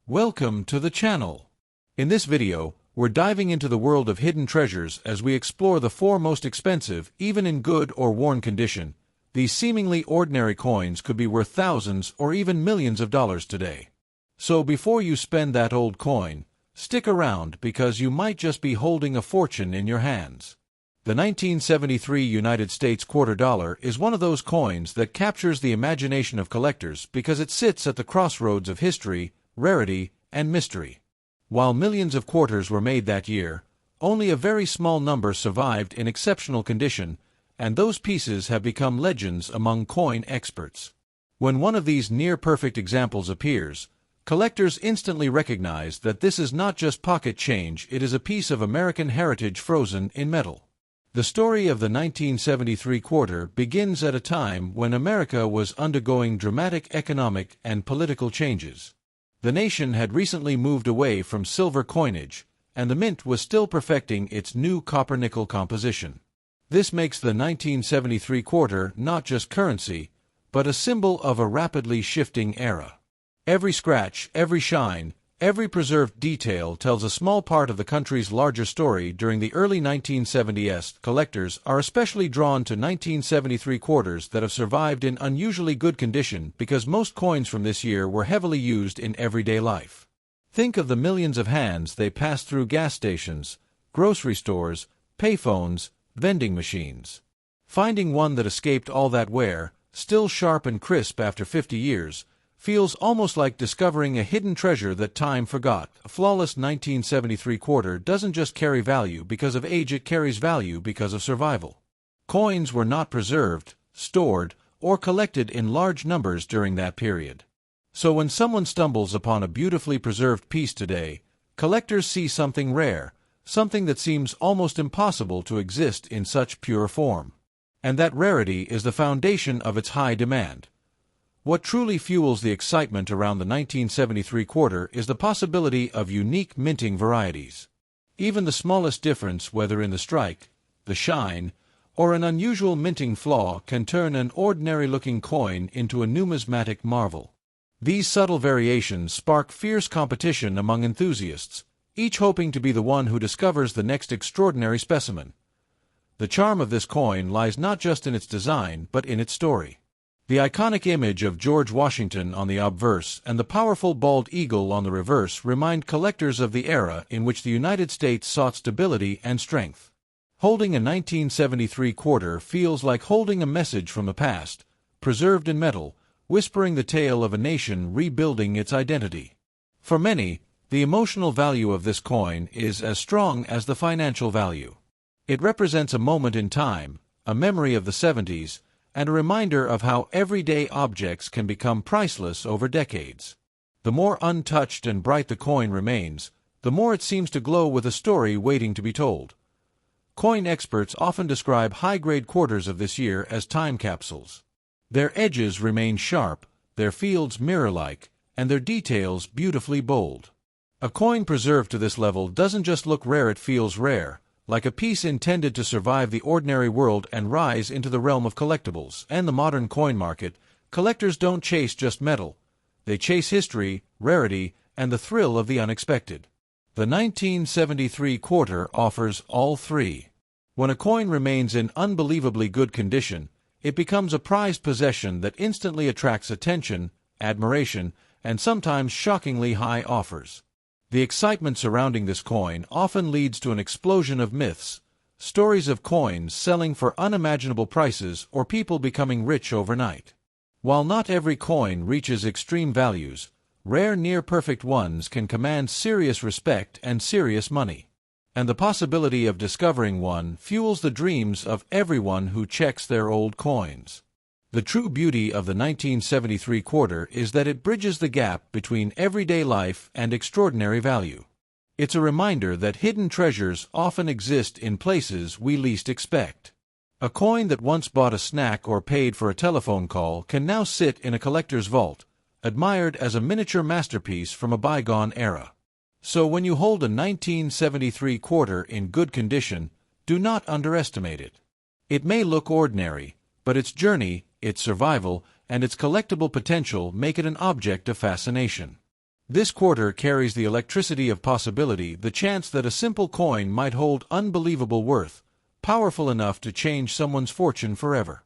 Welcome to the channel. In this video, we're diving into the world of hidden treasures as we explore the four most expensive, even in good or worn condition. These seemingly ordinary coins could be worth thousands or even millions of dollars today. So before you spend that old coin, stick around because you might just be holding a fortune in your hands. The 1973 United States quarter dollar is one of those coins that captures the imagination of collectors because it sits at the crossroads of history, rarity, and mystery. While millions of quarters were made that year, only a very small number survived in exceptional condition, and those pieces have become legends among coin experts. When one of these near-perfect examples appears, collectors instantly recognize that this is not just pocket change, it is a piece of American heritage frozen in metal. The story of the 1973 quarter begins at a time when America was undergoing dramatic economic and political changes. The nation had recently moved away from silver coinage, and the mint was still perfecting its new copper-nickel composition. This makes the 1973 quarter not just currency, but a symbol of a rapidly shifting era. Every scratch, every shine, every preserved detail tells a small part of the country's larger story. During the early 1970s, collectors are especially drawn to 1973 quarters that have survived in unusually good condition because most coins from this year were heavily used in everyday life. Think of the millions of hands they passed through gas stations, grocery stores, payphones, vending machines. Finding one that escaped all that wear, still sharp and crisp after 50 years, feels almost like discovering a hidden treasure that time forgot. A flawless 1973 quarter doesn't just carry value because of age, it carries value because of survival. Coins were not preserved, stored, or collected in large numbers during that period. So when someone stumbles upon a beautifully preserved piece today, collectors see something rare, something that seems almost impossible to exist in such pure form. And that rarity is the foundation of its high demand. What truly fuels the excitement around the 1973 quarter is the possibility of unique minting varieties. Even the smallest difference, whether in the strike, the shine, or an unusual minting flaw, can turn an ordinary-looking coin into a numismatic marvel. These subtle variations spark fierce competition among enthusiasts, each hoping to be the one who discovers the next extraordinary specimen. The charm of this coin lies not just in its design, but in its story. The iconic image of George Washington on the obverse and the powerful bald eagle on the reverse remind collectors of the era in which the United States sought stability and strength. Holding a 1973 quarter feels like holding a message from the past, preserved in metal, whispering the tale of a nation rebuilding its identity. For many, the emotional value of this coin is as strong as the financial value. It represents a moment in time, a memory of the 70s, and a reminder of how everyday objects can become priceless over decades. The more untouched and bright the coin remains, the more it seems to glow with a story waiting to be told. Coin experts often describe high-grade quarters of this year as time capsules. Their edges remain sharp, their fields mirror-like, and their details beautifully bold. A coin preserved to this level doesn't just look rare, it feels rare, like a piece intended to survive the ordinary world and rise into the realm of collectibles. And the modern coin market, collectors don't chase just metal. They chase history, rarity, and the thrill of the unexpected. The 1973 quarter offers all three. When a coin remains in unbelievably good condition, it becomes a prized possession that instantly attracts attention, admiration, and sometimes shockingly high offers. The excitement surrounding this coin often leads to an explosion of myths, stories of coins selling for unimaginable prices or people becoming rich overnight. While not every coin reaches extreme values, rare near-perfect ones can command serious respect and serious money. And the possibility of discovering one fuels the dreams of everyone who checks their old coins. The true beauty of the 1973 quarter is that it bridges the gap between everyday life and extraordinary value. It's a reminder that hidden treasures often exist in places we least expect. A coin that once bought a snack or paid for a telephone call can now sit in a collector's vault, admired as a miniature masterpiece from a bygone era. So when you hold a 1973 quarter in good condition, do not underestimate it. It may look ordinary, but its journey, its survival, and its collectible potential make it an object of fascination. This quarter carries the electricity of possibility, the chance that a simple coin might hold unbelievable worth, powerful enough to change someone's fortune forever.